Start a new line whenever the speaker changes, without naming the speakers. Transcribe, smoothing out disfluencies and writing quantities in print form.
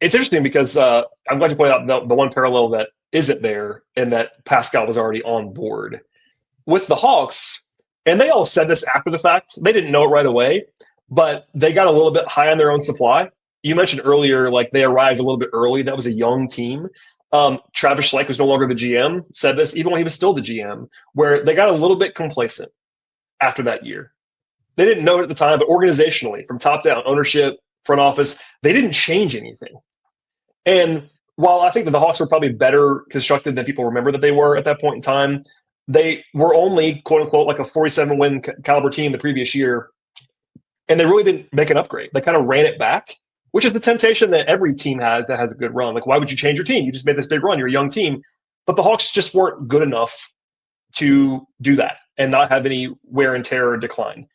It's interesting because I'm glad you pointed out the one parallel that isn't there, and that Pascal was already on board with the Hawks. And they all said this after the fact. They didn't know it right away, but they got a little bit high on their own supply. You mentioned earlier, like they arrived a little bit early. That was a young team. Travis Schlenk was no longer the GM, said this even when he was still the GM, where they got a little bit complacent after that year. They didn't know it at the time, but organizationally, from top down, ownership, front office, they didn't change anything. And while I think that the Hawks were probably better constructed than people remember that they were at that point in time, they were only, quote unquote, like a 47-win caliber team the previous year. And they really didn't make an upgrade. They kind of ran it back, which is the temptation that every team has that has a good run. Like, why would you change your team? You just made this big run. You're a young team. But the Hawks just weren't good enough to do that and not have any wear and tear or decline.